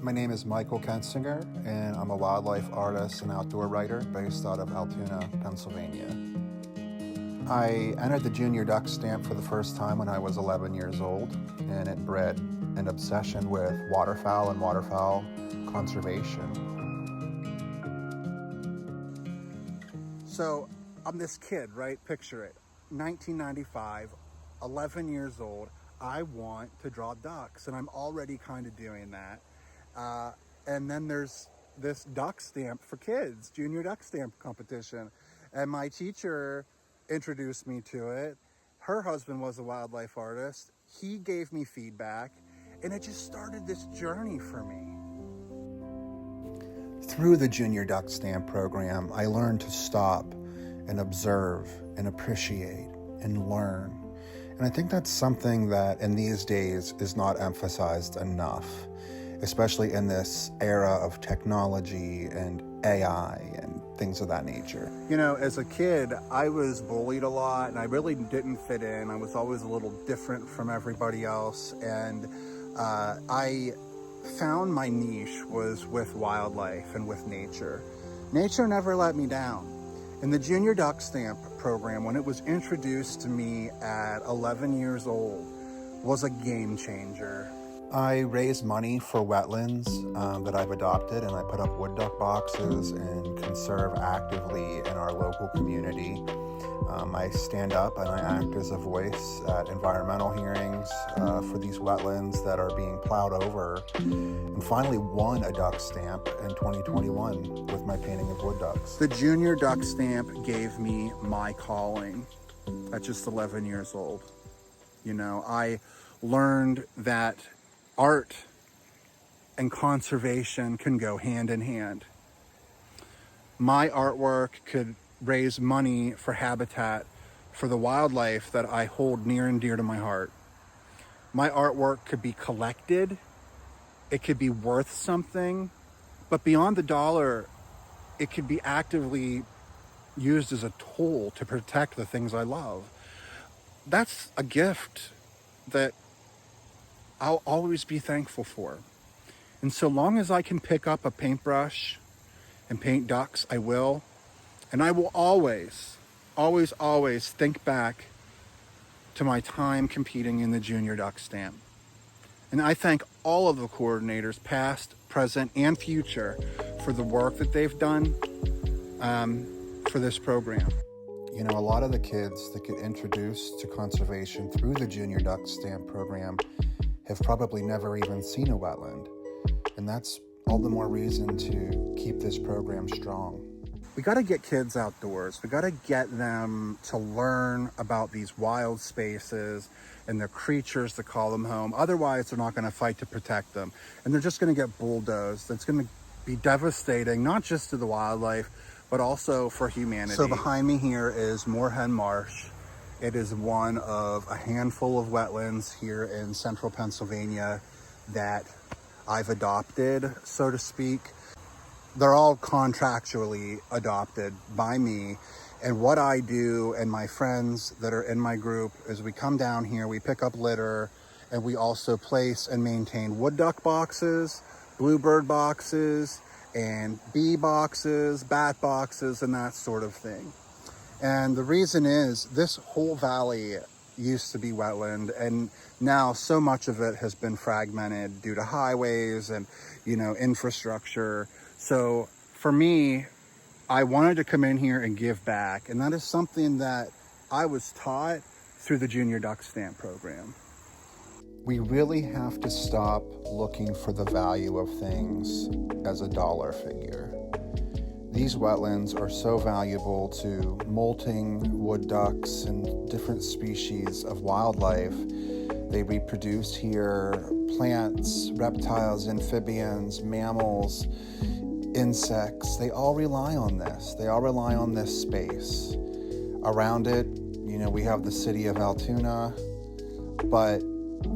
My name is Michael Kensinger, and I'm a wildlife artist and outdoor writer based out of Altoona, Pennsylvania. I entered the Junior Duck Stamp for the first time when I was 11 years old, and it bred an obsession with waterfowl and waterfowl conservation. So I'm this kid, right? Picture it. 1995, 11 years old. I want to draw ducks, and I'm already kind of doing that. And then there's this duck stamp for kids, Junior Duck Stamp competition. And my teacher introduced me to it. Her husband was a wildlife artist. He gave me feedback, and it just started this journey for me. Through the Junior Duck Stamp program, I learned to stop and observe and appreciate and learn. And I think that's something that in these days is not emphasized enough, especially in this era of technology and AI and things of that nature. You know, as a kid, I was bullied a lot and I really didn't fit in. I was always a little different from everybody else. And I found my niche was with wildlife and with nature. Nature never let me down. And the Junior Duck Stamp program, when it was introduced to me at 11 years old, was a game changer. I raise money for wetlands that I've adopted, and I put up wood duck boxes and conserve actively in our local community. I stand up and I act as a voice at environmental hearings for these wetlands that are being plowed over, and finally won a duck stamp in 2021 with my painting of wood ducks. The Junior Duck Stamp gave me my calling at just 11 years old. You know, I learned that art and conservation can go hand in hand. My artwork could raise money for habitat for the wildlife that I hold near and dear to my heart. My artwork could be collected, it could be worth something, but beyond the dollar, it could be actively used as a tool to protect the things I love. That's a gift that I'll always be thankful for. And so long as I can pick up a paintbrush and paint ducks, I will. And I will always, always, always think back to my time competing in the Junior Duck Stamp. And I thank all of the coordinators, past, present, and future, for the work that they've done for this program. You know, a lot of the kids that get introduced to conservation through the Junior Duck Stamp program have probably never even seen a wetland. And that's all the more reason to keep this program strong. We got to get kids outdoors. We got to get them to learn about these wild spaces and the creatures that call them home. Otherwise, they're not going to fight to protect them. And they're just going to get bulldozed. That's going to be devastating, not just to the wildlife, but also for humanity. So behind me here is Moorhen Marsh. It is one of a handful of wetlands here in central Pennsylvania that I've adopted, so to speak. They're all contractually adopted by me. And what I do and my friends that are in my group is we come down here, we pick up litter, and we also place and maintain wood duck boxes, bluebird boxes, and bee boxes, bat boxes, and that sort of thing. And the reason is this whole valley used to be wetland, and now so much of it has been fragmented due to highways and, you know, infrastructure. So for me, I wanted to come in here and give back, and that is something that I was taught through the Junior Duck Stamp program. We really have to stop looking for the value of things as a dollar figure. These wetlands are so valuable to molting wood ducks and different species of wildlife. They reproduce here, plants, reptiles, amphibians, mammals, insects. They all rely on this. They all rely on this space. Around it, you know, we have the city of Altoona, but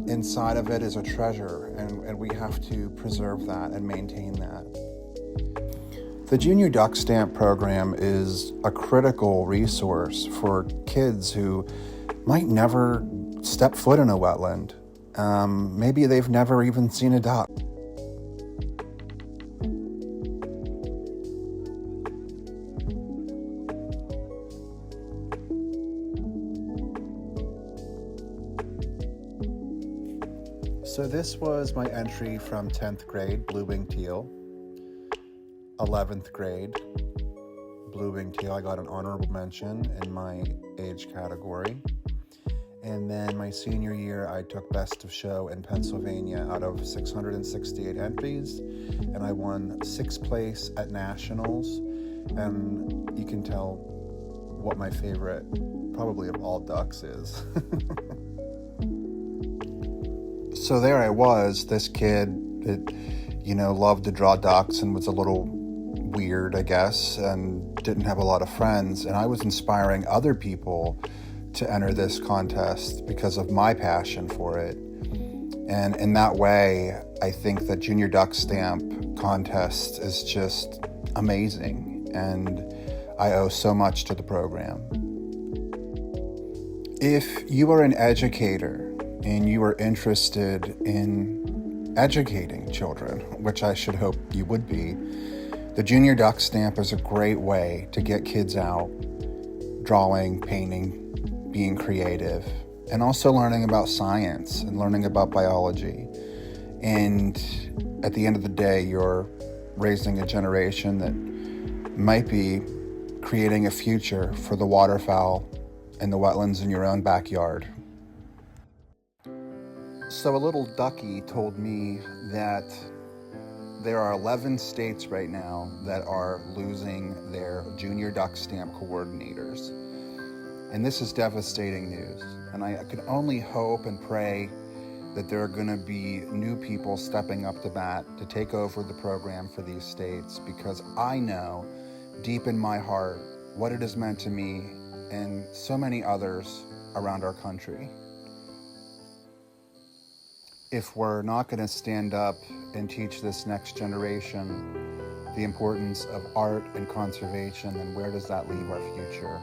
inside of it is a treasure, and we have to preserve that and maintain that. The Junior Duck Stamp program is a critical resource for kids who might never step foot in a wetland. Maybe they've never even seen a duck. So this was my entry from 10th grade, blue-winged teal. 11th grade, blue-winged teal. I got an honorable mention in my age category. And then my senior year, I took Best of Show in Pennsylvania out of 668 entries, and I won 6th place at Nationals. And you can tell what my favorite, probably of all ducks, is. So there I was, this kid that, loved to draw ducks and was a little weird, I guess, and didn't have a lot of friends. And I was inspiring other people to enter this contest because of my passion for it. And in that way, I think that Junior Duck Stamp contest is just amazing. And I owe so much to the program. If you are an educator and you are interested in educating children, which I should hope you would be, the Junior Duck Stamp is a great way to get kids out drawing, painting, being creative, and also learning about science and learning about biology. And at the end of the day, you're raising a generation that might be creating a future for the waterfowl and the wetlands in your own backyard. So a little ducky told me that there are 11 states right now that are losing their Junior Duck Stamp coordinators. And this is devastating news. And I could only hope and pray that there are going to be new people stepping up to bat to take over the program for these states, because I know deep in my heart what it has meant to me and so many others around our country. If we're not going to stand up and teach this next generation the importance of art and conservation, then where does that leave our future?